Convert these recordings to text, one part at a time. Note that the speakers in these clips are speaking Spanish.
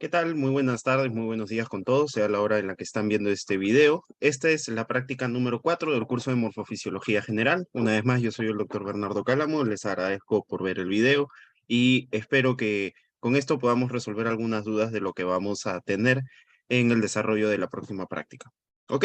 ¿Qué tal? Muy buenas tardes, muy buenos días con todos, sea la hora en la que están viendo este video. Esta es la práctica número 4 del curso de Morfofisiología General. Una vez más, yo soy el doctor Bernardo Cálamo, les agradezco por ver el video y espero que con esto podamos resolver algunas dudas de lo que vamos a tener en el desarrollo de la próxima práctica. ¿Ok?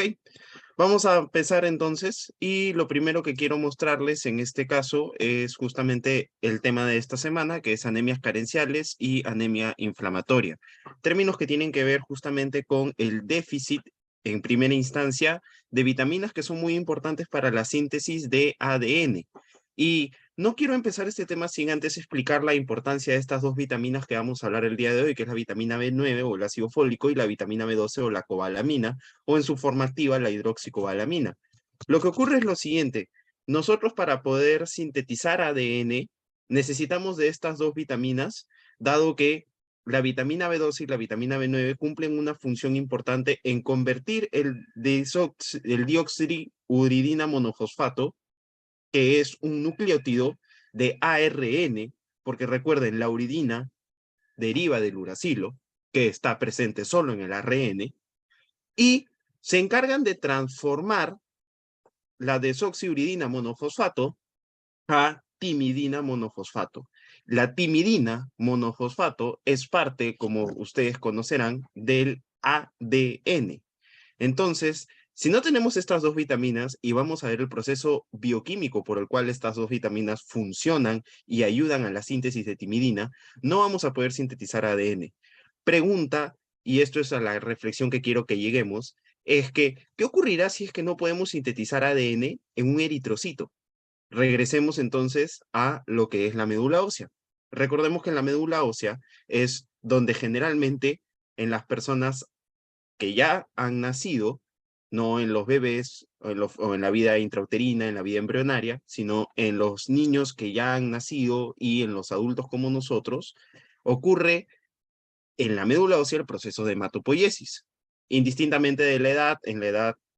Vamos a empezar entonces y lo primero que quiero mostrarles en este caso es justamente el tema de esta semana, que es anemias carenciales y anemia inflamatoria. Términos que tienen que ver justamente con el déficit en primera instancia de vitaminas que son muy importantes para la síntesis de ADN. Y no quiero empezar este tema sin antes explicar la importancia de estas dos vitaminas que vamos a hablar el día de hoy, que es la vitamina B9 o el ácido fólico y la vitamina B12 o la cobalamina, o en su forma activa la hidroxicobalamina. Lo que ocurre es lo siguiente, nosotros para poder sintetizar ADN necesitamos de estas dos vitaminas, dado que la vitamina B12 y la vitamina B9 cumplen una función importante en convertir el dioxiuridina monofosfato, que es un nucleótido de ARN, porque recuerden, la uridina deriva del uracilo, que está presente solo en el ARN, y se encargan de transformar la desoxiuridina monofosfato a timidina monofosfato. La timidina monofosfato es parte, como ustedes conocerán, del ADN. Entonces, si no tenemos estas dos vitaminas y vamos a ver el proceso bioquímico por el cual estas dos vitaminas funcionan y ayudan a la síntesis de timidina, no vamos a poder sintetizar ADN. Pregunta, y esto es a la reflexión que quiero que lleguemos, es que, ¿qué ocurrirá si es que no podemos sintetizar ADN en un eritrocito? Regresemos entonces a lo que es la médula ósea. Recordemos que en la médula ósea es donde generalmente en las personas que ya han nacido, no en los bebés o en la vida intrauterina, en la vida embrionaria, sino en los niños que ya han nacido y en los adultos como nosotros, ocurre en la médula ósea el proceso de hematopoiesis. Indistintamente de la edad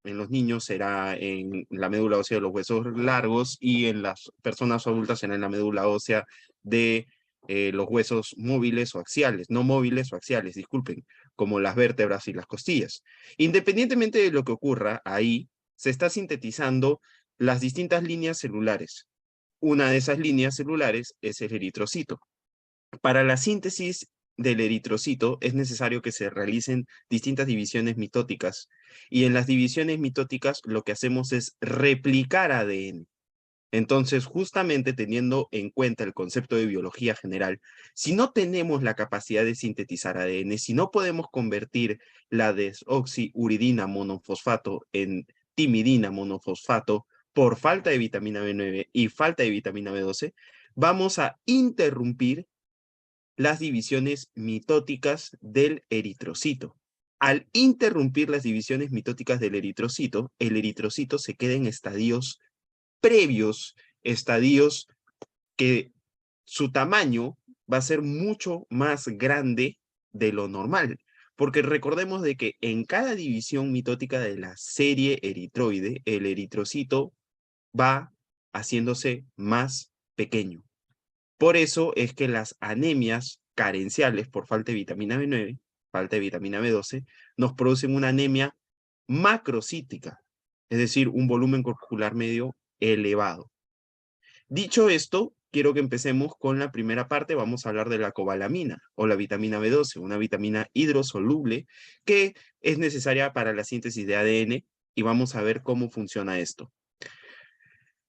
en los niños será en la médula ósea de los huesos largos y en las personas adultas será en la médula ósea de los huesos móviles o axiales, no móviles o axiales, disculpen, como las vértebras y las costillas. Independientemente de lo que ocurra ahí, se está sintetizando las distintas líneas celulares. Una de esas líneas celulares es el eritrocito. Para la síntesis del eritrocito es necesario que se realicen distintas divisiones mitóticas y en las divisiones mitóticas lo que hacemos es replicar ADN. Entonces, justamente teniendo en cuenta el concepto de biología general, si no tenemos la capacidad de sintetizar ADN, si no podemos convertir la desoxiuridina monofosfato en timidina monofosfato por falta de vitamina B9 y falta de vitamina B12, vamos a interrumpir las divisiones mitóticas del eritrocito. Al interrumpir las divisiones mitóticas del eritrocito, el eritrocito se queda en estadios previos, estadios que su tamaño va a ser mucho más grande de lo normal. Porque recordemos de que en cada división mitótica de la serie eritroide, el eritrocito va haciéndose más pequeño. Por eso es que las anemias carenciales por falta de vitamina B9, falta de vitamina B12, nos producen una anemia macrocítica, es decir, un volumen corpuscular medio elevado. Dicho esto, quiero que empecemos con la primera parte. Vamos a hablar de la cobalamina o la vitamina B12, una vitamina hidrosoluble que es necesaria para la síntesis de ADN y vamos a ver cómo funciona esto.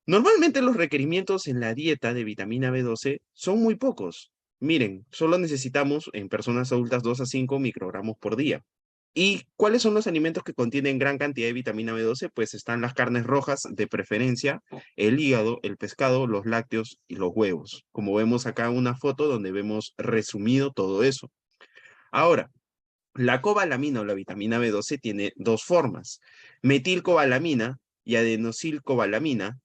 Normalmente los requerimientos en la dieta de vitamina B12 son muy pocos. Miren, solo necesitamos en personas adultas 2 a 5 microgramos por día. ¿Y cuáles son los alimentos que contienen gran cantidad de vitamina B12? Pues están las carnes rojas de preferencia, el hígado, el pescado, los lácteos y los huevos. Como vemos acá una foto donde vemos resumido todo eso. Ahora, la cobalamina o la vitamina B12 tiene dos formas, metilcobalamina y adenosilcobalamina.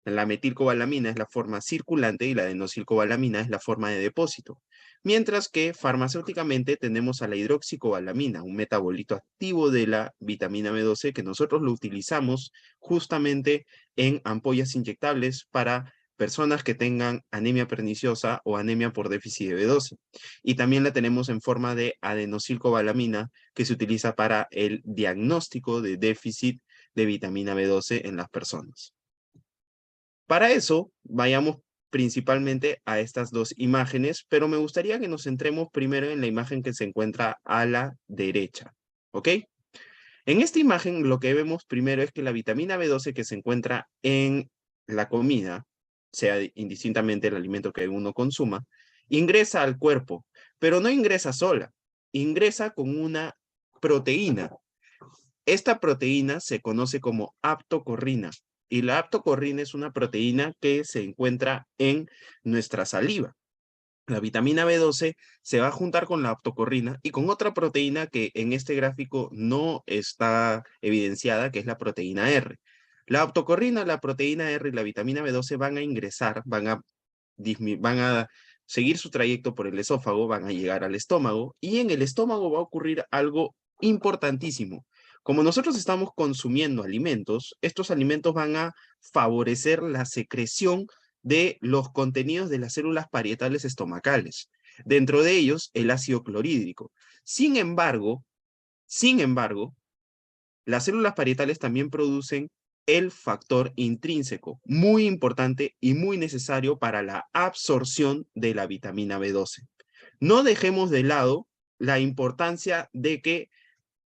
La metilcobalamina es la forma circulante y la adenosylcobalamina es la forma de depósito. Mientras que farmacéuticamente tenemos a la hidroxicobalamina, un metabolito activo de la vitamina B12 que nosotros lo utilizamos justamente en ampollas inyectables para personas que tengan anemia perniciosa o anemia por déficit de B12. Y también la tenemos en forma de adenosilcobalamina, que se utiliza para el diagnóstico de déficit de vitamina B12 en las personas. Para eso, vayamos principalmente a estas dos imágenes, pero me gustaría que nos centremos primero en la imagen que se encuentra a la derecha, ¿ok? En esta imagen lo que vemos primero es que la vitamina B12 que se encuentra en la comida, sea indistintamente el alimento que uno consuma, ingresa al cuerpo, pero no ingresa sola, ingresa con una proteína. Esta proteína se conoce como aptocorrina y la aptocorrina es una proteína que se encuentra en nuestra saliva. La vitamina B12 se va a juntar con la aptocorrina y con otra proteína que en este gráfico no está evidenciada, que es la proteína R. La aptocorrina, la proteína R y la vitamina B12 van a ingresar, van a seguir su trayecto por el esófago, van a llegar al estómago y en el estómago va a ocurrir algo importantísimo. Como nosotros estamos consumiendo alimentos, estos alimentos van a favorecer la secreción de los contenidos de las células parietales estomacales, dentro de ellos el ácido clorhídrico. Sin embargo, las células parietales también producen el factor intrínseco, muy importante y muy necesario para la absorción de la vitamina B12. No dejemos de lado la importancia de que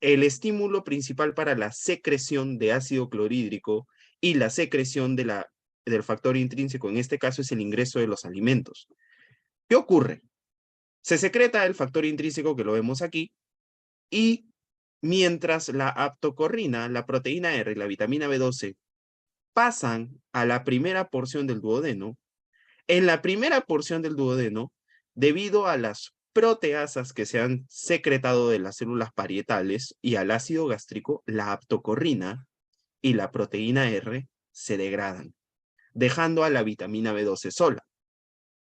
el estímulo principal para la secreción de ácido clorhídrico y la secreción del factor intrínseco, en este caso, es el ingreso de los alimentos. ¿Qué ocurre? Se secreta el factor intrínseco, que lo vemos aquí, y mientras la aptocorrina, la proteína R y la vitamina B12 pasan a la primera porción del duodeno, en la primera porción del duodeno, debido a las proteasas que se han secretado de las células parietales y al ácido gástrico, la aptocorrina y la proteína R se degradan, dejando a la vitamina B12 sola.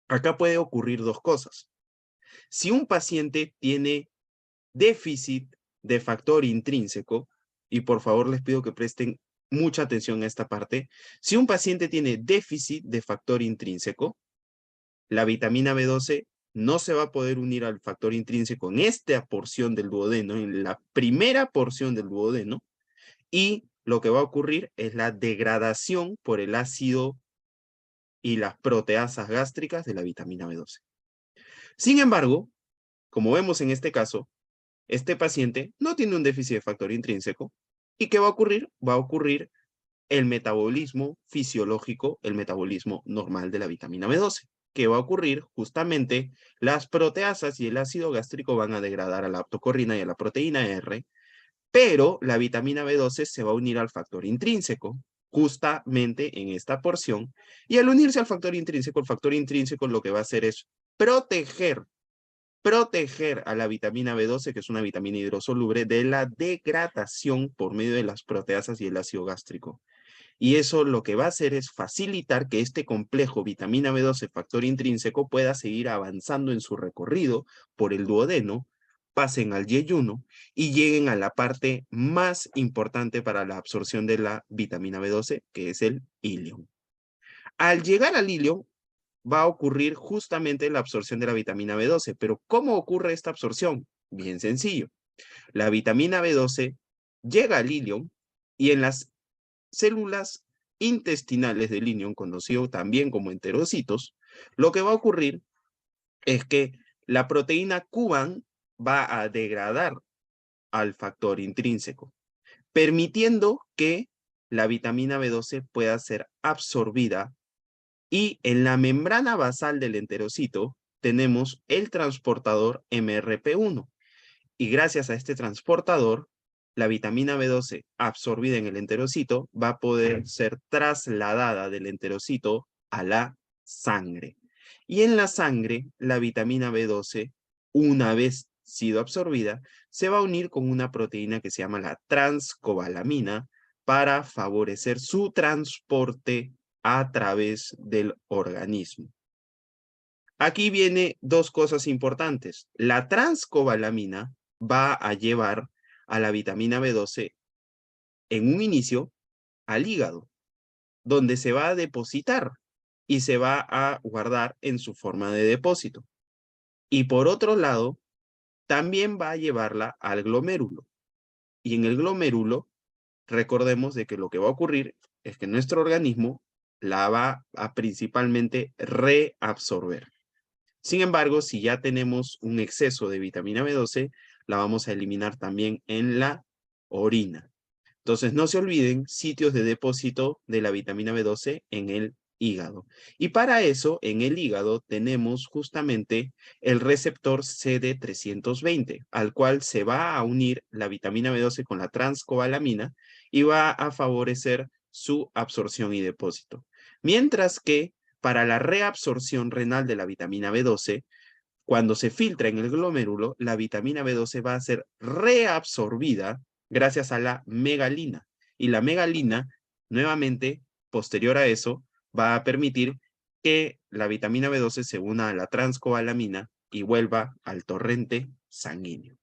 Acá puede ocurrir dos cosas. Si un paciente tiene déficit de factor intrínseco, y por favor les pido que presten mucha atención a esta parte, si un paciente tiene déficit de factor intrínseco, la vitamina B12 no se va a poder unir al factor intrínseco en esta porción del duodeno, en la primera porción del duodeno, y lo que va a ocurrir es la degradación por el ácido y las proteasas gástricas de la vitamina B12. Sin embargo, como vemos en este caso, este paciente no tiene un déficit de factor intrínseco. ¿Y qué va a ocurrir? Va a ocurrir el metabolismo fisiológico, el metabolismo normal de la vitamina B12. ¿Qué va a ocurrir? Justamente las proteasas y el ácido gástrico van a degradar a la aptocorrina y a la proteína R, pero la vitamina B12 se va a unir al factor intrínseco, justamente en esta porción, y al unirse al factor intrínseco, el factor intrínseco lo que va a hacer es proteger a la vitamina B12, que es una vitamina hidrosoluble, de la degradación por medio de las proteasas y el ácido gástrico. Y eso lo que va a hacer es facilitar que este complejo vitamina B12 factor intrínseco pueda seguir avanzando en su recorrido por el duodeno, pasen al yeyuno y lleguen a la parte más importante para la absorción de la vitamina B12, que es el ilion. Al llegar al ilion, va a ocurrir justamente la absorción de la vitamina B12. Pero ¿cómo ocurre esta absorción? Bien sencillo. La vitamina B12 llega al ilion y en las células intestinales del ilion, conocido también como enterocitos, lo que va a ocurrir es que la proteína Cuban va a degradar al factor intrínseco, permitiendo que la vitamina B12 pueda ser absorbida. Y en la membrana basal del enterocito tenemos el transportador MRP1. Y gracias a este transportador, la vitamina B12 absorbida en el enterocito va a poder ser trasladada del enterocito a la sangre. Y en la sangre, la vitamina B12, una vez sido absorbida, se va a unir con una proteína que se llama la transcobalamina para favorecer su transporte a través del organismo. Aquí viene dos cosas importantes. La transcobalamina va a llevar a la vitamina B12 en un inicio al hígado, donde se va a depositar y se va a guardar en su forma de depósito. Y por otro lado, también va a llevarla al glomérulo. Y en el glomérulo, recordemos de que lo que va a ocurrir es que nuestro organismo la va a principalmente reabsorber. Sin embargo, si ya tenemos un exceso de vitamina B12, la vamos a eliminar también en la orina. Entonces, no se olviden sitios de depósito de la vitamina B12 en el hígado. Y para eso, en el hígado tenemos justamente el receptor CD320, al cual se va a unir la vitamina B12 con la transcobalamina y va a favorecer su absorción y depósito. Mientras que para la reabsorción renal de la vitamina B12, cuando se filtra en el glomérulo, la vitamina B12 va a ser reabsorbida gracias a la megalina. Y la megalina, nuevamente, posterior a eso, va a permitir que la vitamina B12 se una a la transcobalamina y vuelva al torrente sanguíneo.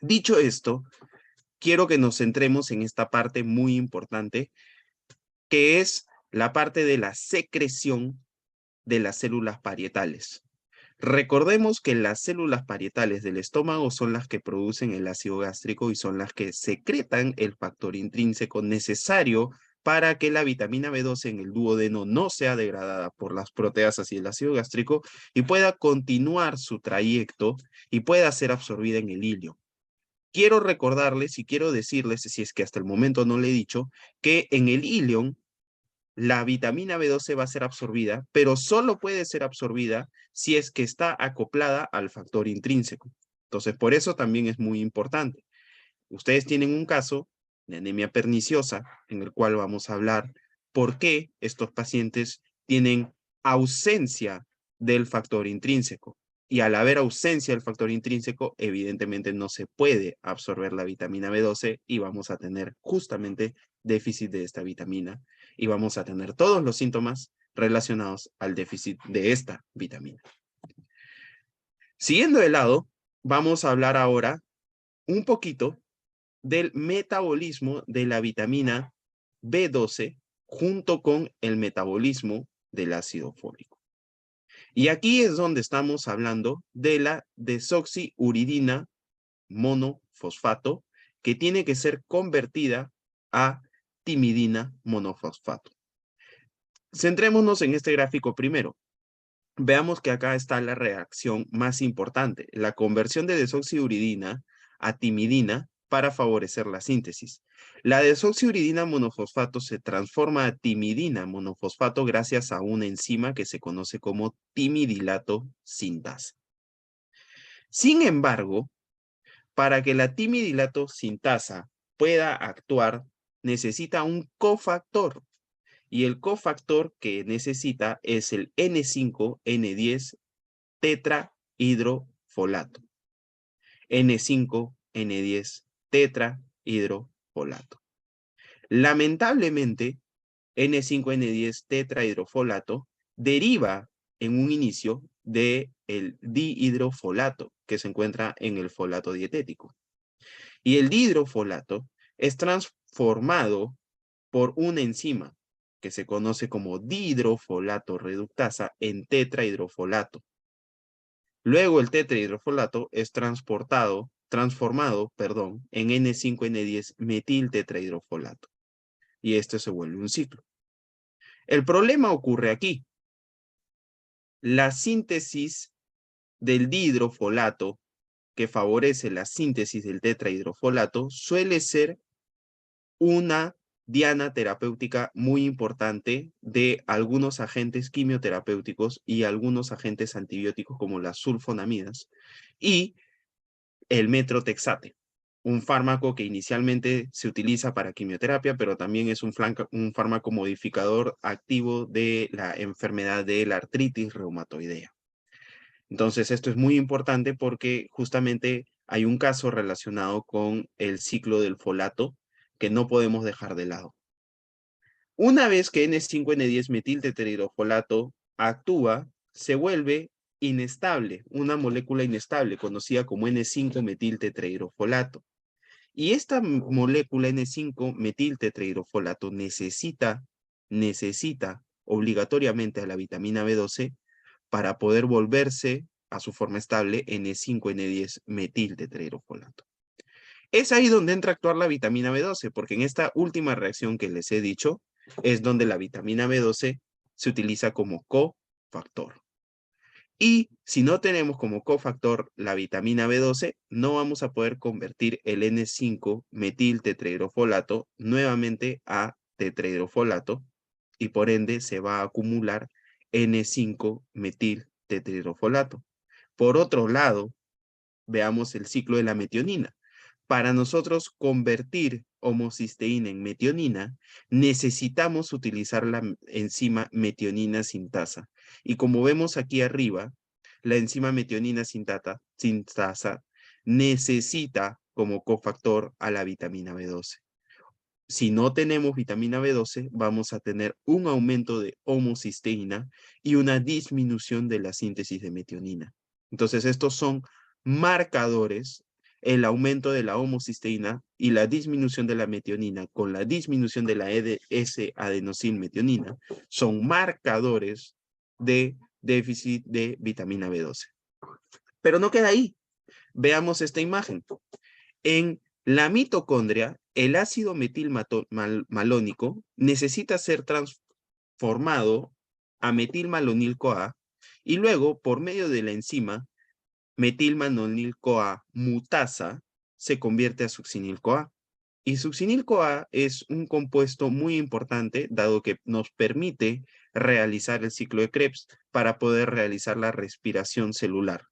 Dicho esto, quiero que nos centremos en esta parte muy importante, que es la parte de la secreción de las células parietales. Recordemos que las células parietales del estómago son las que producen el ácido gástrico y son las que secretan el factor intrínseco necesario para que la vitamina B12 en el duodeno no sea degradada por las proteasas y el ácido gástrico y pueda continuar su trayecto y pueda ser absorbida en el ilio. Quiero recordarles y quiero decirles, si es que hasta el momento no le he dicho, que en el ilion la vitamina B12 va a ser absorbida, pero solo puede ser absorbida si es que está acoplada al factor intrínseco. Entonces, por eso también es muy importante. Ustedes tienen un caso de anemia perniciosa en el cual vamos a hablar por qué estos pacientes tienen ausencia del factor intrínseco. Y al haber ausencia del factor intrínseco, evidentemente no se puede absorber la vitamina B12 y vamos a tener justamente déficit de esta vitamina y vamos a tener todos los síntomas relacionados al déficit de esta vitamina. Siguiendo de lado, vamos a hablar ahora un poquito del metabolismo de la vitamina B12 junto con el metabolismo del ácido fólico. Y aquí es donde estamos hablando de la desoxiuridina monofosfato, que tiene que ser convertida a timidina monofosfato. Centrémonos en este gráfico primero. Veamos que acá está la reacción más importante, la conversión de desoxiuridina a timidina para favorecer la síntesis. La desoxiuridina monofosfato se transforma a timidina monofosfato gracias a una enzima que se conoce como timidilato sintasa. Sin embargo, para que la timidilato sintasa pueda actuar, necesita un cofactor. Y el cofactor que necesita es el N5N10 tetrahidrofolato. N5N10 tetrahidrofolato. Lamentablemente, N5N10 tetrahidrofolato deriva en un inicio del dihidrofolato que se encuentra en el folato dietético. Y el dihidrofolato es transformado por una enzima que se conoce como dihidrofolato reductasa en tetrahidrofolato. Luego el tetrahidrofolato es transformado, en N5N10 metiltetrahidrofolato. Y esto se vuelve un ciclo. El problema ocurre aquí. La síntesis del dihidrofolato que favorece la síntesis del tetrahidrofolato suele ser una diana terapéutica muy importante de algunos agentes quimioterapéuticos y algunos agentes antibióticos como las sulfonamidas y el metrotexate, un fármaco que inicialmente se utiliza para quimioterapia, pero también es un fármaco modificador activo de la enfermedad de la artritis reumatoidea. Entonces, esto es muy importante porque justamente hay un caso relacionado con el ciclo del folato que no podemos dejar de lado. Una vez que N5N10 metiltetrahidrofolato actúa, se vuelve inestable, una molécula inestable conocida como N5 metiltetrahidrofolato. Y esta molécula N5 metiltetrahidrofolato necesita obligatoriamente a la vitamina B12 para poder volverse a su forma estable N5N10 metiltetrahidrofolato. Es ahí donde entra a actuar la vitamina B12, porque en esta última reacción que les he dicho, es donde la vitamina B12 se utiliza como cofactor. Y si no tenemos como cofactor la vitamina B12, no vamos a poder convertir el N5-metiltetrahidrofolato nuevamente a tetrahidrofolato y por ende se va a acumular N5-metiltetrahidrofolato. Por otro lado, veamos el ciclo de la metionina. Para nosotros convertir homocisteína en metionina, necesitamos utilizar la enzima metionina sintasa. Y como vemos aquí arriba, la enzima metionina sintasa necesita como cofactor a la vitamina B12. Si no tenemos vitamina B12, vamos a tener un aumento de homocisteína y una disminución de la síntesis de metionina. Entonces, estos son marcadores, el aumento de la homocisteína y la disminución de la metionina con la disminución de la S-adenosilmetionina son marcadores de déficit de vitamina B12. Pero no queda ahí. Veamos esta imagen. En la mitocondria, el ácido metilmalónico necesita ser transformado a metilmalonil-CoA y luego, por medio de la enzima metilmalonil-CoA mutasa, se convierte a succinil-CoA. Y succinil-CoA es un compuesto muy importante, dado que nos permite realizar el ciclo de Krebs para poder realizar la respiración celular.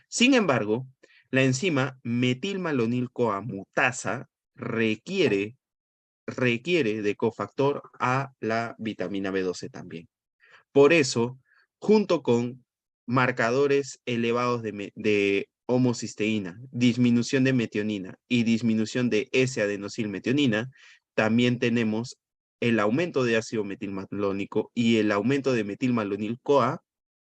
Sin embargo, la enzima metilmalonil-CoA mutasa requiere de cofactor a la vitamina B12 también. Por eso, junto con marcadores elevados de homocisteína, disminución de metionina y disminución de S-adenosilmetionina, también tenemos el aumento de ácido metilmalónico y el aumento de metilmalonil-CoA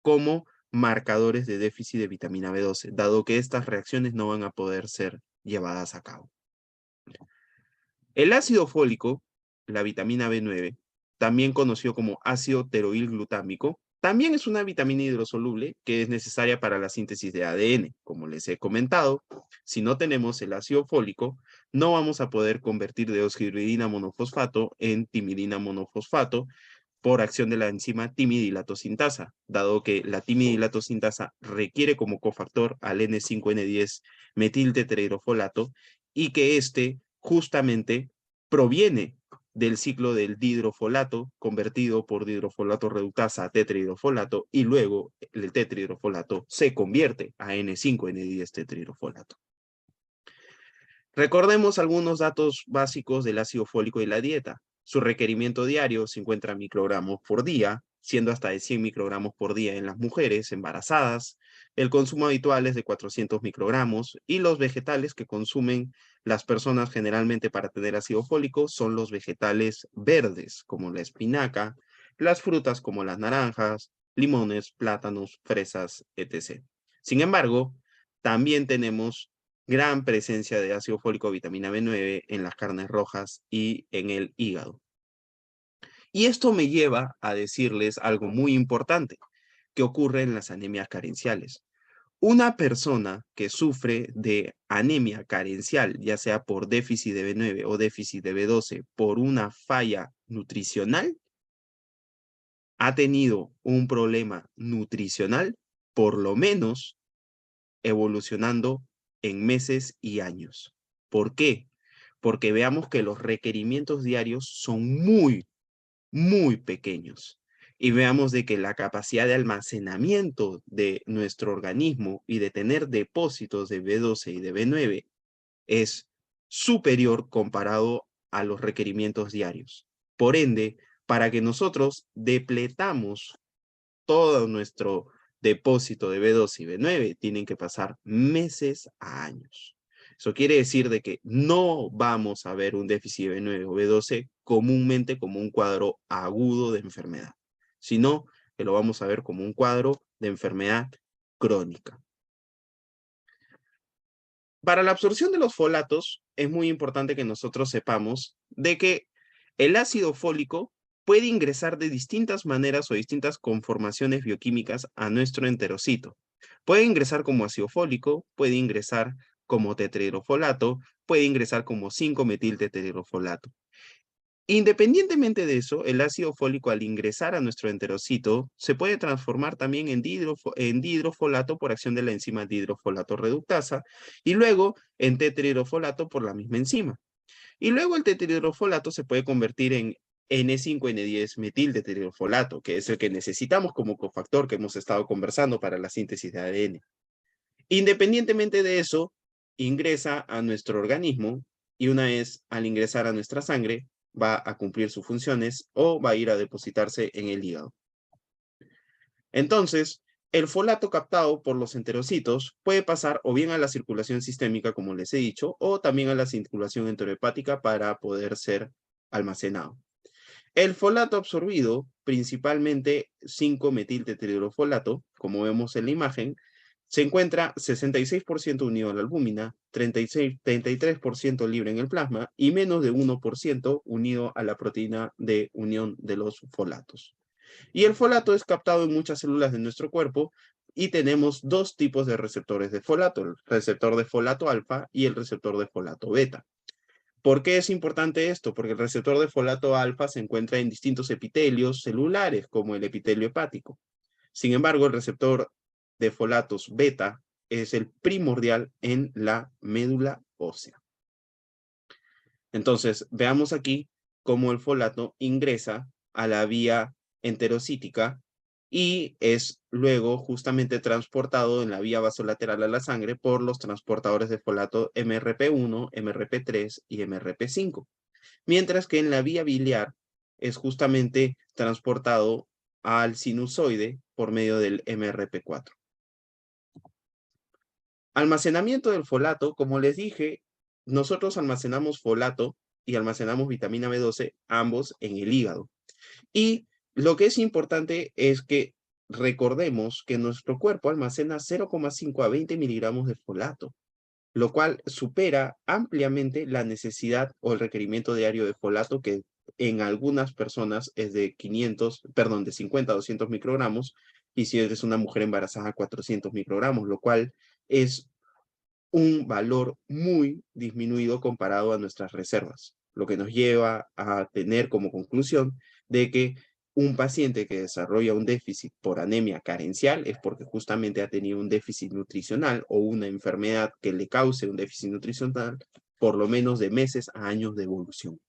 como marcadores de déficit de vitamina B12, dado que estas reacciones no van a poder ser llevadas a cabo. El ácido fólico, la vitamina B9, también conocido como ácido teroil glutámico, también es una vitamina hidrosoluble que es necesaria para la síntesis de ADN. Como les he comentado, si no tenemos el ácido fólico, no vamos a poder convertir deoxirridina monofosfato en timidina monofosfato por acción de la enzima timidilatosintasa, dado que la timidilatosintasa requiere como cofactor al N5N10 metiltetrahidrofolato y que este justamente proviene del ciclo del dihidrofolato convertido por dihidrofolato reductasa a tetrahidrofolato y luego el tetrahidrofolato se convierte a N5N10 tetrahidrofolato. Recordemos algunos datos básicos del ácido fólico y la dieta. Su requerimiento diario 50 microgramos por día, siendo hasta de 100 microgramos por día en las mujeres embarazadas. El consumo habitual es de 400 microgramos y los vegetales que consumen las personas generalmente para tener ácido fólico son los vegetales verdes, como la espinaca, las frutas como las naranjas, limones, plátanos, fresas, etc. Sin embargo, también tenemos gran presencia de ácido fólico, vitamina B9 en las carnes rojas y en el hígado. Y esto me lleva a decirles algo muy importante que ocurre en las anemias carenciales. Una persona que sufre de anemia carencial, ya sea por déficit de B9 o déficit de B12 por una falla nutricional, ha tenido un problema nutricional, por lo menos evolucionando en meses y años. ¿Por qué? Porque veamos que los requerimientos diarios son muy pequeños. Y veamos de que la capacidad de almacenamiento de nuestro organismo y de tener depósitos de B12 y de B9 es superior comparado a los requerimientos diarios. Por ende, para que nosotros depletamos todo nuestro depósito de B12 y B9, tienen que pasar meses a años. Eso quiere decir de que no vamos a ver un déficit de B9 o B12 comúnmente como un cuadro agudo de enfermedad, sino que lo vamos a ver como un cuadro de enfermedad crónica. Para la absorción de los folatos, es muy importante que nosotros sepamos de que el ácido fólico puede ingresar de distintas maneras o distintas conformaciones bioquímicas a nuestro enterocito. Puede ingresar como ácido fólico, puede ingresar como tetrahidrofolato, puede ingresar como 5-metiltetrahidrofolato. Independientemente de eso, el ácido fólico al ingresar a nuestro enterocito se puede transformar también en dihidrofolato por acción de la enzima dihidrofolato reductasa y luego en tetrahidrofolato por la misma enzima. Y luego el tetrahidrofolato se puede convertir en N5N10 metiltetrahidrofolato, que es el que necesitamos como cofactor que hemos estado conversando para la síntesis de ADN. Independientemente de eso, ingresa a nuestro organismo y una vez al ingresar a nuestra sangre, va a cumplir sus funciones o va a ir a depositarse en el hígado. Entonces, el folato captado por los enterocitos puede pasar o bien a la circulación sistémica, como les he dicho, o también a la circulación enterohepática para poder ser almacenado. El folato absorbido, principalmente 5-metiltetrahidrofolato, como vemos en la imagen, se encuentra 66% unido a la albúmina, 33% libre en el plasma y menos de 1% unido a la proteína de unión de los folatos. Y el folato es captado en muchas células de nuestro cuerpo y tenemos dos tipos de receptores de folato, el receptor de folato alfa y el receptor de folato beta. ¿Por qué es importante esto? Porque el receptor de folato alfa se encuentra en distintos epitelios celulares, como el epitelio hepático. Sin embargo, el receptor de folatos beta es el primordial en la médula ósea. Entonces, veamos aquí cómo el folato ingresa a la vía enterocítica y es luego justamente transportado en la vía vasolateral a la sangre por los transportadores de folato MRP1, MRP3 y MRP5. Mientras que en la vía biliar es justamente transportado al sinusoide por medio del MRP4. Almacenamiento del folato, como les dije, nosotros almacenamos folato y almacenamos vitamina B12, ambos en el hígado. Y lo que es importante es que recordemos que nuestro cuerpo almacena 0,5 a 20 miligramos de folato, lo cual supera ampliamente la necesidad o el requerimiento diario de folato, que en algunas personas es de 50 a 200 microgramos, y si eres una mujer embarazada, 400 microgramos, lo cual es un valor muy disminuido comparado a nuestras reservas, lo que nos lleva a tener como conclusión de que un paciente que desarrolla un déficit por anemia carencial es porque justamente ha tenido un déficit nutricional o una enfermedad que le cause un déficit nutricional por lo menos de meses a años de evolución.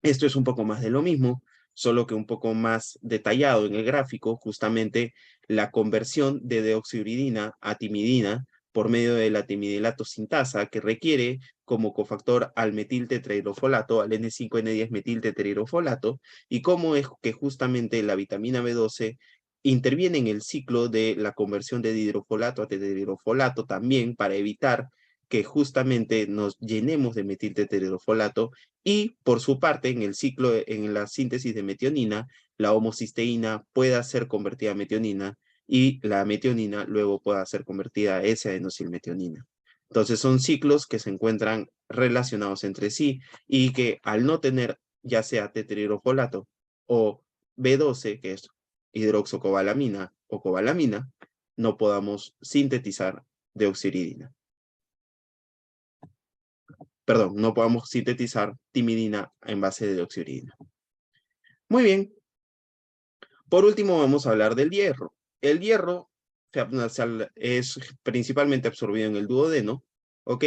Esto es un poco más de lo mismo, solo que un poco más detallado en el gráfico, justamente la conversión de deoxiuridina a timidina por medio de la timidilato sintasa, que requiere como cofactor al metiltetrahidrofolato, al N5N10 metiltetrahidrofolato, y cómo es que justamente la vitamina B12 interviene en el ciclo de la conversión de dihidrofolato a tetrahidrofolato también para evitar que justamente nos llenemos de metiltetrahidrofolato y por su parte en el ciclo, en la síntesis de metionina, la homocisteína pueda ser convertida a metionina y la metionina luego pueda ser convertida a S-adenosilmetionina. Entonces son ciclos que se encuentran relacionados entre sí y que al no tener ya sea tetrahidrofolato o B12, que es hidroxocobalamina o cobalamina, no podamos sintetizar deoxiuridina. Perdón, no podamos sintetizar timidina en base de deoxiuridina. Muy bien. Por último, vamos a hablar del hierro. El hierro es principalmente absorbido en el duodeno, ¿ok?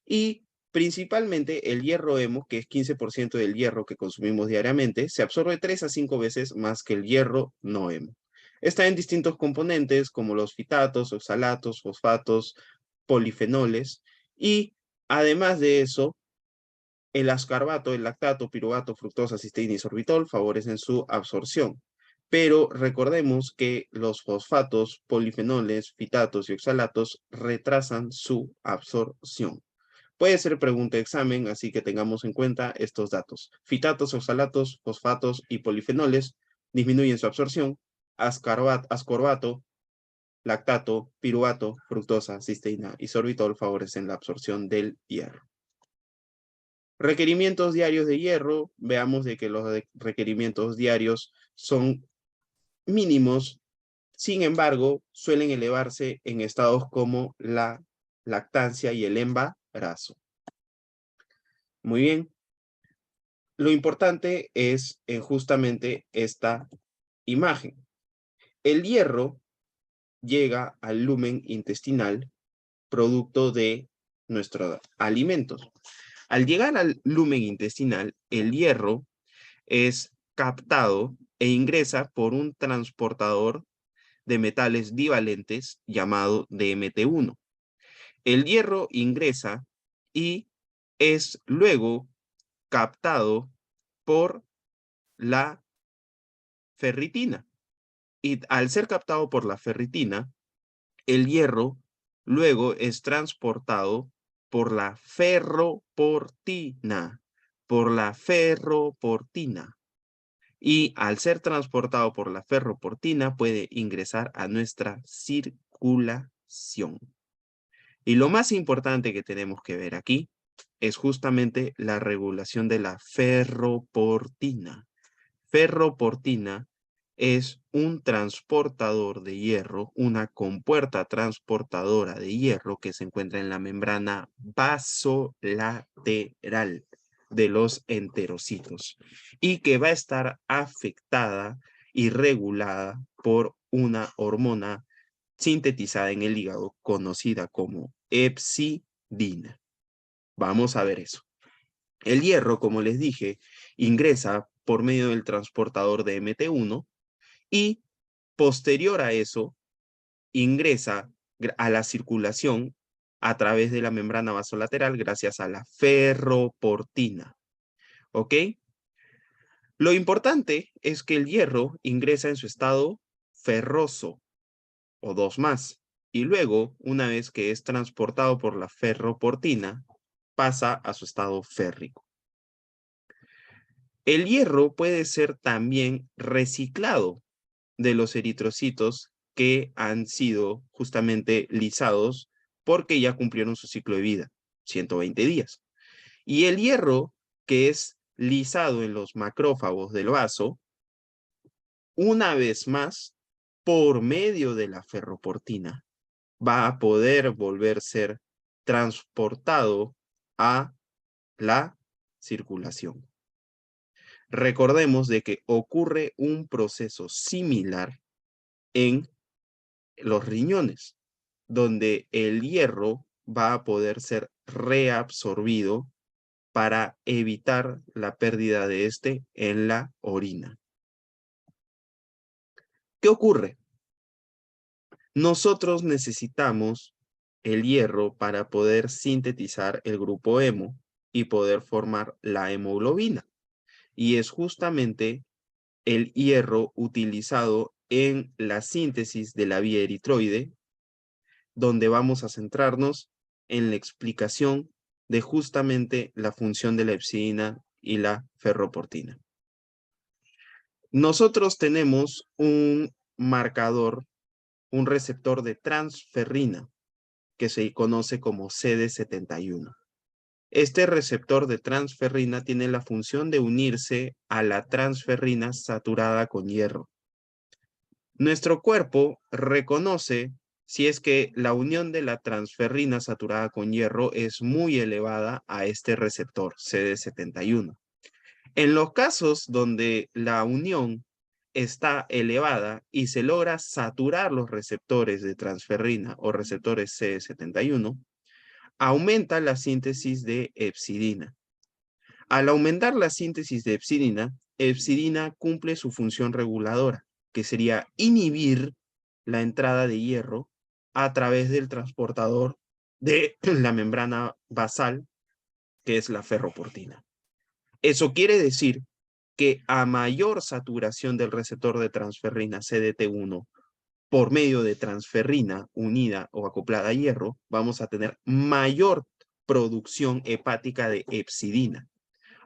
Y principalmente el hierro hemo, que es 15% del hierro que consumimos diariamente, se absorbe 3 a 5 veces más que el hierro no hemo. Está en distintos componentes como los fitatos, oxalatos, fosfatos, polifenoles y además de eso, el ascorbato, el lactato, piruvato, fructosa, cisteína y sorbitol favorecen su absorción. Pero recordemos que los fosfatos, polifenoles, fitatos y oxalatos retrasan su absorción. Puede ser pregunta de examen, así que tengamos en cuenta estos datos. Fitatos, oxalatos, fosfatos y polifenoles disminuyen su absorción. Ascorbato, lactato, piruvato, fructosa, cisteína y sorbitol favorecen la absorción del hierro. Requerimientos diarios de hierro, veamos de que los requerimientos diarios son mínimos, sin embargo, suelen elevarse en estados como la lactancia y el embarazo. Muy bien. Lo importante es justamente esta imagen. El hierro llega al lumen intestinal producto de nuestros alimentos. Al llegar al lumen intestinal, el hierro es captado e ingresa por un transportador de metales divalentes llamado DMT1. El hierro ingresa y es luego captado por la ferritina. Y al ser captado por la ferritina, el hierro luego es transportado por la ferroportina, Y al ser transportado por la ferroportina puede ingresar a nuestra circulación. Y lo más importante que tenemos que ver aquí es justamente la regulación de la ferroportina. Ferroportina es un transportador de hierro, una compuerta transportadora de hierro que se encuentra en la membrana basolateral de los enterocitos y que va a estar afectada y regulada por una hormona sintetizada en el hígado conocida como hepcidina. Vamos a ver eso. El hierro, como les dije, ingresa por medio del transportador de MT1 y posterior a eso ingresa a la circulación a través de la membrana vasolateral gracias a la ferroportina. ¿Ok? Lo importante es que el hierro ingresa en su estado ferroso o 2+, y luego, una vez que es transportado por la ferroportina, pasa a su estado férrico. El hierro puede ser también reciclado de los eritrocitos que han sido justamente lisados porque ya cumplieron su ciclo de vida, 120 días. Y el hierro que es lisado en los macrófagos del vaso, una vez más, por medio de la ferroportina, va a poder volver a ser transportado a la circulación. Recordemos de que ocurre un proceso similar en los riñones, donde el hierro va a poder ser reabsorbido para evitar la pérdida de este en la orina. ¿Qué ocurre? Nosotros necesitamos el hierro para poder sintetizar el grupo hemo y poder formar la hemoglobina. Y es justamente el hierro utilizado en la síntesis de la vía eritroide, donde vamos a centrarnos en la explicación de justamente la función de la hepcidina y la ferroportina. Nosotros tenemos un marcador, un receptor de transferrina, que se conoce como CD71. Este receptor de transferrina tiene la función de unirse a la transferrina saturada con hierro. Nuestro cuerpo reconoce si es que la unión de la transferrina saturada con hierro es muy elevada a este receptor CD71. En los casos donde la unión está elevada y se logra saturar los receptores de transferrina o receptores CD71, aumenta la síntesis de hepcidina. Al aumentar la síntesis de hepcidina cumple su función reguladora, que sería inhibir la entrada de hierro a través del transportador de la membrana basal, que es la ferroportina. Eso quiere decir que a mayor saturación del receptor de transferrina CDT1 por medio de transferrina unida o acoplada a hierro, vamos a tener mayor producción hepática de hepcidina.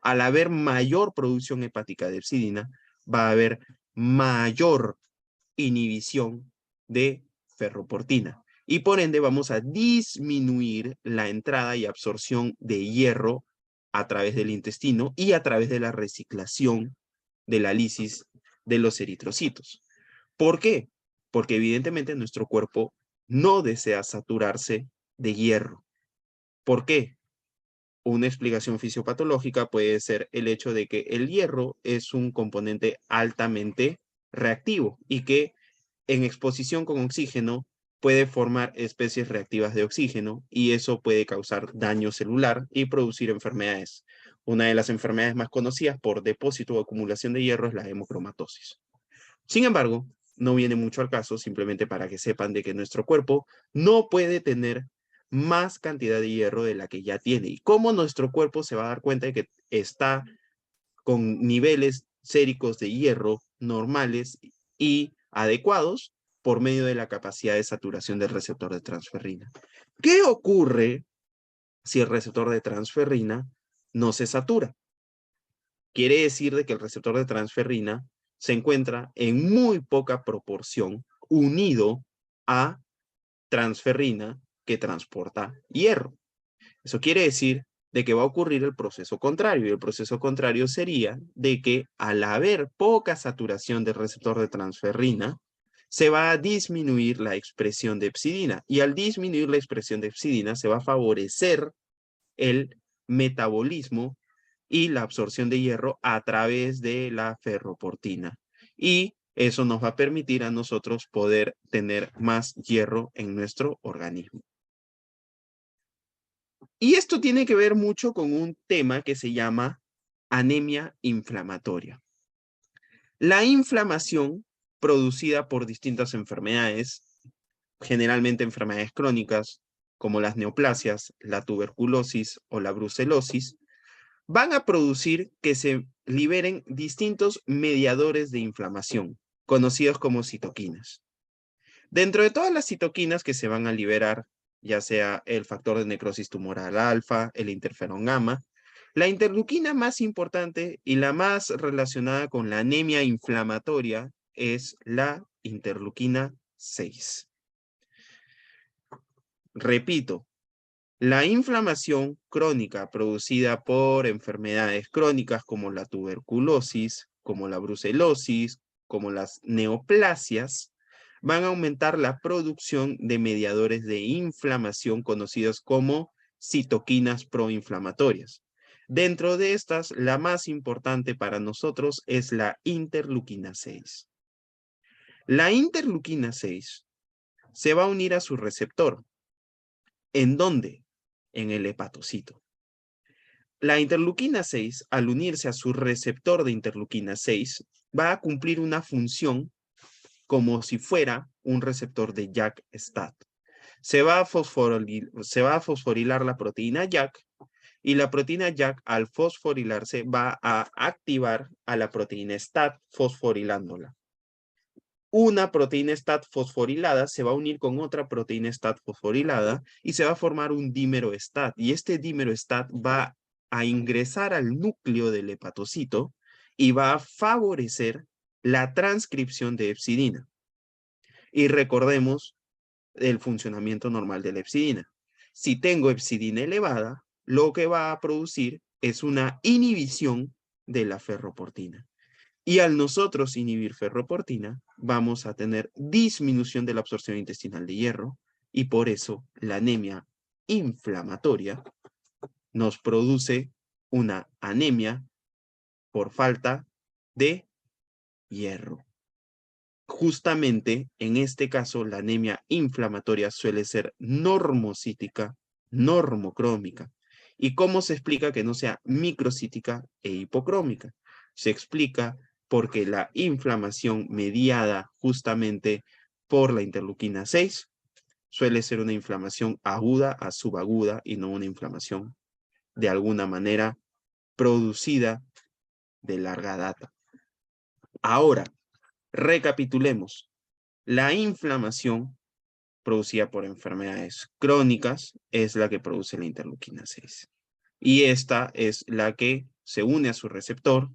Al haber mayor producción hepática de hepcidina, va a haber mayor inhibición de ferroportina. Y por ende vamos a disminuir la entrada y absorción de hierro a través del intestino y a través de la reciclación de la lisis de los eritrocitos. ¿Por qué? Porque evidentemente nuestro cuerpo no desea saturarse de hierro. ¿Por qué? Una explicación fisiopatológica puede ser el hecho de que el hierro es un componente altamente reactivo y que en exposición con oxígeno puede formar especies reactivas de oxígeno y eso puede causar daño celular y producir enfermedades. Una de las enfermedades más conocidas por depósito o acumulación de hierro es la hemocromatosis. Sin embargo, no viene mucho al caso, simplemente para que sepan de que nuestro cuerpo no puede tener más cantidad de hierro de la que ya tiene. ¿Y cómo nuestro cuerpo se va a dar cuenta de que está con niveles séricos de hierro normales y adecuados? Por medio de la capacidad de saturación del receptor de transferrina. ¿Qué ocurre si el receptor de transferrina no se satura? Quiere decir de que el receptor de transferrina se encuentra en muy poca proporción unido a transferrina que transporta hierro. Eso quiere decir de que va a ocurrir el proceso contrario, y el proceso contrario sería de que al haber poca saturación del receptor de transferrina, se va a disminuir la expresión de hepcidina, y al disminuir la expresión de hepcidina se va a favorecer el metabolismo y la absorción de hierro a través de la ferroportina. Y eso nos va a permitir a nosotros poder tener más hierro en nuestro organismo. Y esto tiene que ver mucho con un tema que se llama anemia inflamatoria. La inflamación producida por distintas enfermedades, generalmente enfermedades crónicas, como las neoplasias, la tuberculosis o la brucelosis, van a producir que se liberen distintos mediadores de inflamación, conocidos como citoquinas. Dentro de todas las citoquinas que se van a liberar, ya sea el factor de necrosis tumoral alfa, el interferón gamma, la interleuquina más importante y la más relacionada con la anemia inflamatoria es la interleuquina 6. Repito, la inflamación crónica producida por enfermedades crónicas como la tuberculosis, como la brucelosis, como las neoplasias, van a aumentar la producción de mediadores de inflamación conocidos como citoquinas proinflamatorias. Dentro de estas, la más importante para nosotros es la interleuquina 6. La interleuquina 6 se va a unir a su receptor. ¿En dónde? En el hepatocito. La interleuquina 6, al unirse a su receptor de interleuquina 6, va a cumplir una función como si fuera un receptor de JAK-STAT. Se va a fosforilar la proteína JAK y la proteína JAK al fosforilarse va a activar a la proteína STAT fosforilándola. Una proteína STAT fosforilada se va a unir con otra proteína STAT fosforilada y se va a formar un dímero STAT. Y este dímero STAT va a ingresar al núcleo del hepatocito y va a favorecer la transcripción de hepcidina. Y recordemos el funcionamiento normal de la hepcidina. Si tengo hepcidina elevada, lo que va a producir es una inhibición de la ferroportina. Y al nosotros inhibir ferroportina, vamos a tener disminución de la absorción intestinal de hierro y por eso la anemia inflamatoria nos produce una anemia por falta de hierro. Justamente en este caso, la anemia inflamatoria suele ser normocítica, normocrómica. ¿Y cómo se explica que no sea microcítica e hipocrómica? Se explica porque la inflamación mediada justamente por la interleuquina 6 suele ser una inflamación aguda a subaguda y no una inflamación de alguna manera producida de larga data. Ahora, recapitulemos. La inflamación producida por enfermedades crónicas es la que produce la interleuquina 6. Y esta es la que se une a su receptor,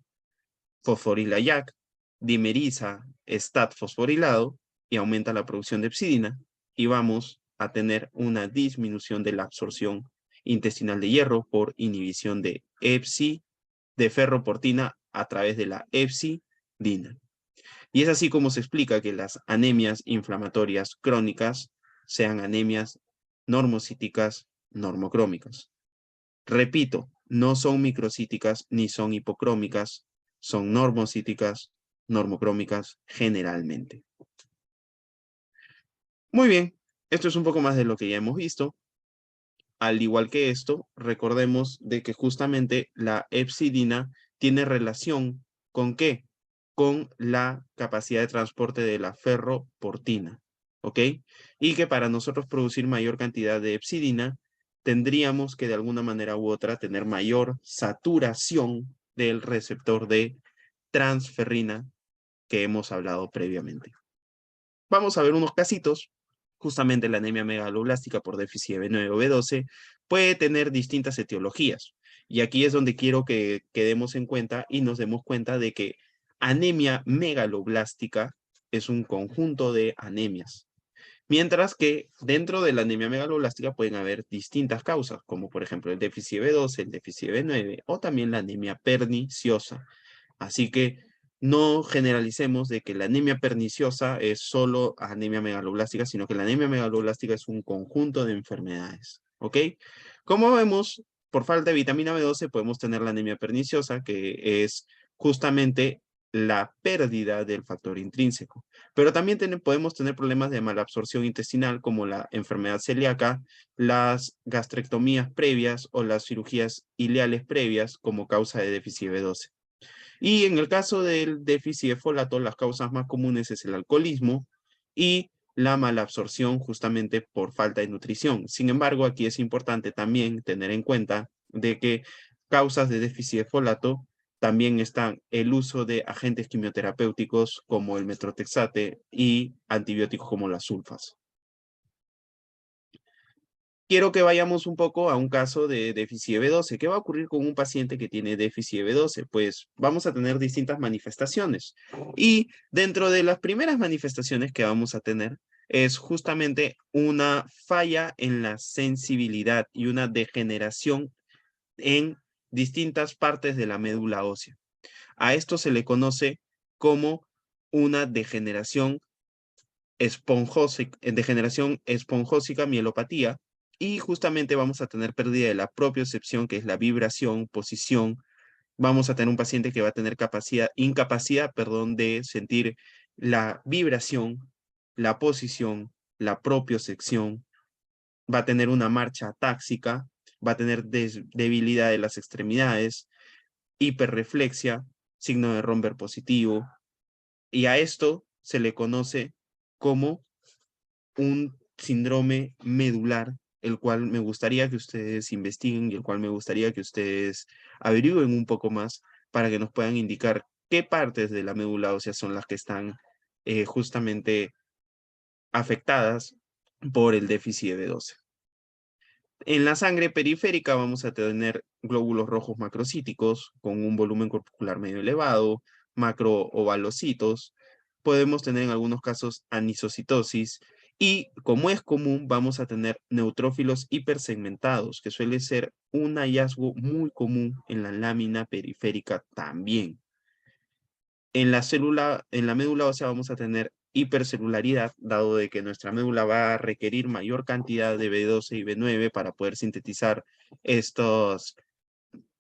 fosforila JAK, dimeriza STAT fosforilado y aumenta la producción de hepcidina y vamos a tener una disminución de la absorción intestinal de hierro por inhibición de de ferroportina a través de la hepcidina. Y es así como se explica que las anemias inflamatorias crónicas sean anemias normocíticas normocrómicas. Repito, no son microcíticas ni son hipocrómicas, son normocíticas normocrómicas generalmente. Muy bien, esto es un poco más de lo que ya hemos visto. Al igual que esto, recordemos de que justamente la hepcidina tiene relación ¿con qué? Con la capacidad de transporte de la ferroportina, ¿ok? Y que para nosotros producir mayor cantidad de hepcidina, tendríamos que de alguna manera u otra tener mayor saturación del receptor de transferrina que hemos hablado previamente. Vamos a ver unos casitos. Justamente la anemia megaloblástica por déficit de B9 o B12 puede tener distintas etiologías. Y aquí es donde quiero que quedemos en cuenta y nos demos cuenta de que anemia megaloblástica es un conjunto de anemias. Mientras que dentro de la anemia megaloblástica pueden haber distintas causas, como por ejemplo el déficit de B12, el déficit de B9 o también la anemia perniciosa. Así que no generalicemos de que la anemia perniciosa es solo anemia megaloblástica, sino que la anemia megaloblástica es un conjunto de enfermedades, ¿ok? Como vemos, por falta de vitamina B12 podemos tener la anemia perniciosa, que es justamente la pérdida del factor intrínseco. Pero también podemos tener problemas de malabsorción intestinal, como la enfermedad celíaca, las gastrectomías previas o las cirugías ileales previas como causa de déficit B12. Y en el caso del déficit de folato, las causas más comunes es el alcoholismo y la malabsorción justamente por falta de nutrición. Sin embargo, aquí es importante también tener en cuenta de que causas de déficit de folato también están el uso de agentes quimioterapéuticos como el metrotexate y antibióticos como las sulfas. Quiero que vayamos un poco a un caso de déficit de B12. ¿Qué va a ocurrir con un paciente que tiene déficit de B12? Pues vamos a tener distintas manifestaciones. Y dentro de las primeras manifestaciones que vamos a tener es justamente una falla en la sensibilidad y una degeneración en distintas partes de la médula ósea. A esto se le conoce como una degeneración esponjósica mielopatía, y justamente vamos a tener pérdida de la propiocepción, que es la vibración, posición. Vamos a tener un paciente que va a tener incapacidad, de sentir la vibración, la posición, la propiocepción. Va a tener una marcha atáxica, va a tener debilidad de las extremidades, hiperreflexia, signo de Romberg positivo. Y a esto se le conoce como un síndrome medular, el cual me gustaría que ustedes investiguen y el cual me gustaría que ustedes averigüen un poco más para que nos puedan indicar qué partes de la médula ósea son las que están justamente afectadas por el déficit de B12. En la sangre periférica vamos a tener glóbulos rojos macrocíticos con un volumen corpuscular medio elevado, macroovalocitos. Podemos tener en algunos casos anisocitosis y, como es común, vamos a tener neutrófilos hipersegmentados, que suele ser un hallazgo muy común en la lámina periférica también. En la médula ósea vamos a tener hipercelularidad, dado de que nuestra médula va a requerir mayor cantidad de B12 y B9 para poder sintetizar estos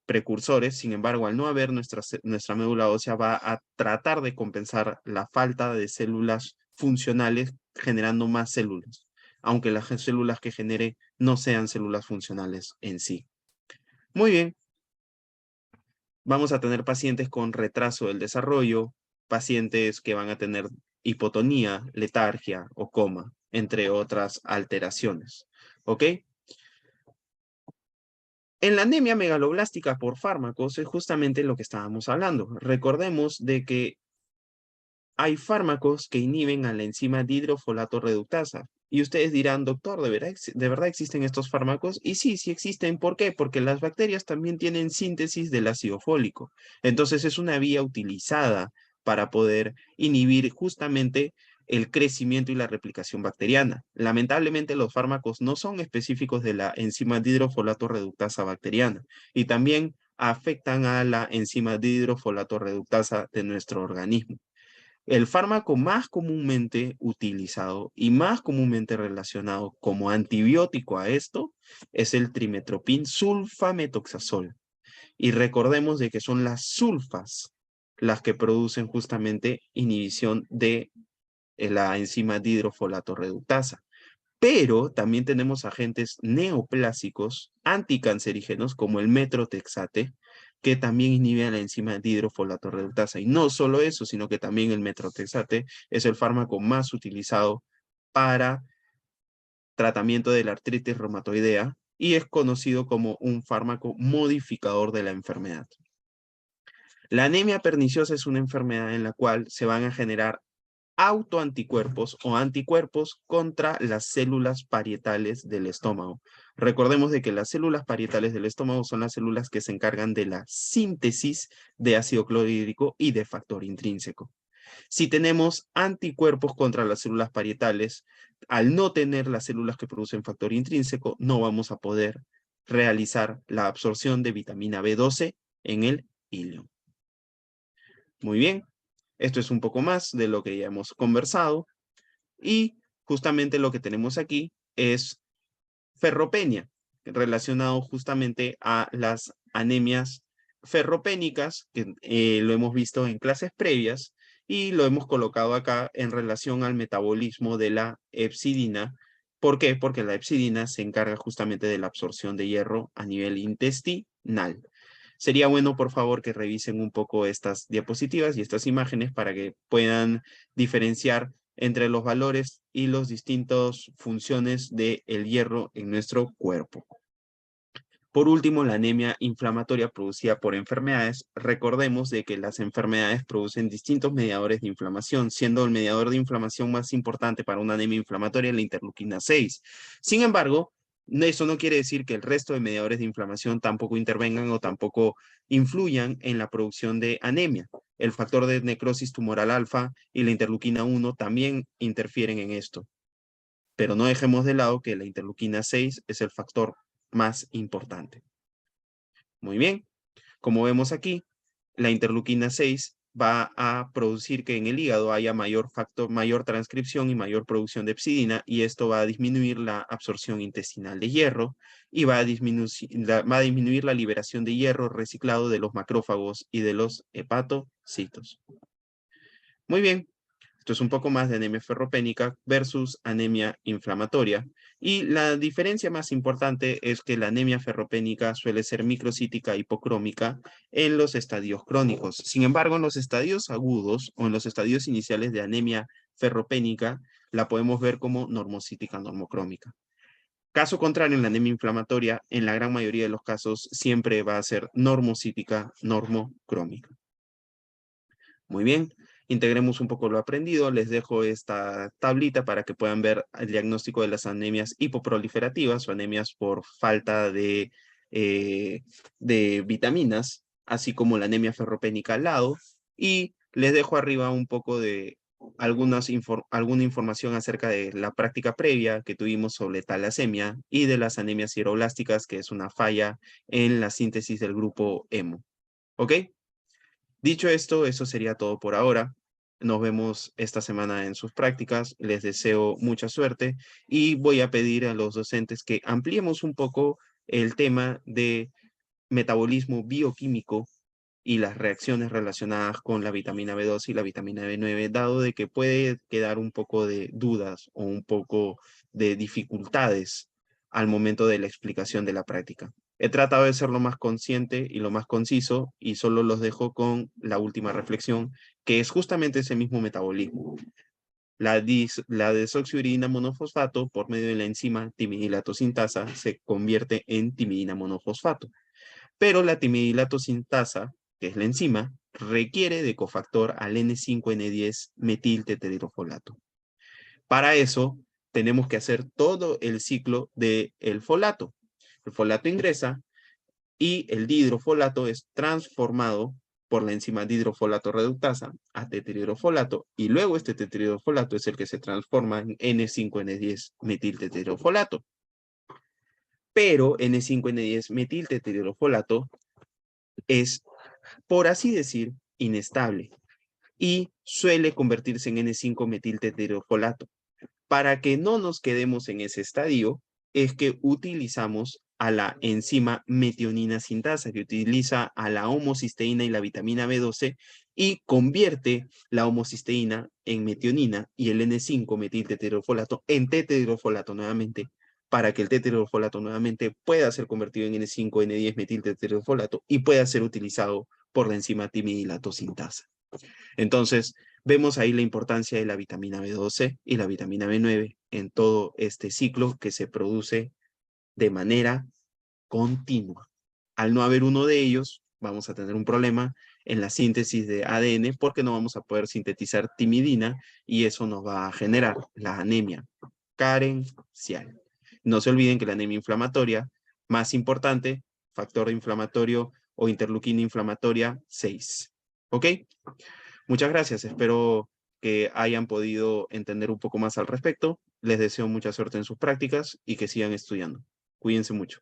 precursores. Sin embargo, al no haber nuestra médula ósea va a tratar de compensar la falta de células funcionales generando más células, aunque las células que genere no sean células funcionales en sí. Muy bien. Vamos a tener pacientes con retraso del desarrollo, pacientes que van a tener hipotonía, letargia o coma, entre otras alteraciones. ¿Ok? En la anemia megaloblástica por fármacos es justamente lo que estábamos hablando. Recordemos de que hay fármacos que inhiben a la enzima dihidrofolato reductasa. Y ustedes dirán, doctor, ¿de verdad existen estos fármacos? Y sí, sí existen. ¿Por qué? Porque las bacterias también tienen síntesis del ácido fólico. Entonces es una vía utilizada para poder inhibir justamente el crecimiento y la replicación bacteriana. Lamentablemente, los fármacos no son específicos de la enzima dihidrofolato reductasa bacteriana y también afectan a la enzima dihidrofolato reductasa de nuestro organismo. El fármaco más comúnmente utilizado y más comúnmente relacionado como antibiótico a esto es el trimetoprim sulfametoxazol. Y recordemos de que son las sulfas las que producen justamente inhibición de la enzima dihidrofolato reductasa. Pero también tenemos agentes neoplásicos anticancerígenos como el metrotexate, que también inhibe la enzima dihidrofolato reductasa. Y no solo eso, sino que también el metrotexate es el fármaco más utilizado para tratamiento de la artritis reumatoidea y es conocido como un fármaco modificador de la enfermedad. La anemia perniciosa es una enfermedad en la cual se van a generar autoanticuerpos o anticuerpos contra las células parietales del estómago. Recordemos de que las células parietales del estómago son las células que se encargan de la síntesis de ácido clorhídrico y de factor intrínseco. Si tenemos anticuerpos contra las células parietales, al no tener las células que producen factor intrínseco, no vamos a poder realizar la absorción de vitamina B12 en el ileum. Muy bien. Esto es un poco más de lo que ya hemos conversado y justamente lo que tenemos aquí es ferropenia, relacionado justamente a las anemias ferropénicas, que lo hemos visto en clases previas y lo hemos colocado acá en relación al metabolismo de la hepcidina. ¿Por qué? Porque la hepcidina se encarga justamente de la absorción de hierro a nivel intestinal. Sería bueno, por favor, que revisen un poco estas diapositivas y estas imágenes para que puedan diferenciar entre los valores y las distintas funciones del hierro en nuestro cuerpo. Por último, la anemia inflamatoria producida por enfermedades. Recordemos de que las enfermedades producen distintos mediadores de inflamación, siendo el mediador de inflamación más importante para una anemia inflamatoria la interleuquina 6. Sin embargo, eso no quiere decir que el resto de mediadores de inflamación tampoco intervengan o tampoco influyan en la producción de anemia. El factor de necrosis tumoral alfa y la interleuquina 1 también interfieren en esto. Pero no dejemos de lado que la interleuquina 6 es el factor más importante. Muy bien, como vemos aquí, la interleuquina 6 va a producir que en el hígado haya mayor transcripción y mayor producción de hepcidina y esto va a disminuir la absorción intestinal de hierro y va a disminuir la liberación de hierro reciclado de los macrófagos y de los hepatocitos. Muy bien. Esto es un poco más de anemia ferropénica versus anemia inflamatoria. Y la diferencia más importante es que la anemia ferropénica suele ser microcítica hipocrómica en los estadios crónicos. Sin embargo, en los estadios agudos o en los estadios iniciales de anemia ferropénica, la podemos ver como normocítica normocrómica. Caso contrario, en la anemia inflamatoria, en la gran mayoría de los casos, siempre va a ser normocítica normocrómica. Muy bien. Integremos un poco lo aprendido. Les dejo esta tablita para que puedan ver el diagnóstico de las anemias hipoproliferativas o anemias por falta de vitaminas, así como la anemia ferropénica al lado. Y les dejo arriba un poco de alguna información acerca de la práctica previa que tuvimos sobre talasemia y de las anemias sideroblásticas, que es una falla en la síntesis del grupo hemo. ¿Ok? Dicho esto, eso sería todo por ahora. Nos vemos esta semana en sus prácticas. Les deseo mucha suerte y voy a pedir a los docentes que ampliemos un poco el tema de metabolismo bioquímico y las reacciones relacionadas con la vitamina B2 y la vitamina B9, dado de que puede quedar un poco de dudas o un poco de dificultades al momento de la explicación de la práctica. He tratado de ser lo más consciente y lo más conciso y solo los dejo con la última reflexión, que es justamente ese mismo metabolismo. La desoxiuridina monofosfato, por medio de la enzima timidilatosinasa, se convierte en timidina monofosfato. Pero la timidilatosinasa, que es la enzima, requiere de cofactor al N5N10 metiltetrahidrofolato. Para eso, tenemos que hacer todo el ciclo del folato. El folato ingresa y el dihidrofolato es transformado por la enzima dihidrofolato reductasa a tetrahidrofolato, y luego este tetrahidrofolato es el que se transforma en N5N10 metiltetrahidrofolato. Pero N5N10 metiltetrahidrofolato es, por así decir, inestable y suele convertirse en N5-metiltetrahidrofolato. Para que no nos quedemos en ese estadio, es que utilizamos a la enzima metionina sintasa, que utiliza a la homocisteína y la vitamina B12 y convierte la homocisteína en metionina y el N5-metiltetrahidrofolato en tetrahidrofolato nuevamente, para que el tetrahidrofolato nuevamente pueda ser convertido en N5N10-metiltetrahidrofolato y pueda ser utilizado por la enzima timidilato sintasa. Entonces, vemos ahí la importancia de la vitamina B12 y la vitamina B9 en todo este ciclo que se produce de manera continua. Al no haber uno de ellos, vamos a tener un problema en la síntesis de ADN porque no vamos a poder sintetizar timidina y eso nos va a generar la anemia carencial. No se olviden que la anemia inflamatoria, más importante, factor inflamatorio o interleuquina inflamatoria 6. ¿Ok? Muchas gracias. Espero que hayan podido entender un poco más al respecto. Les deseo mucha suerte en sus prácticas y que sigan estudiando. Cuídense mucho.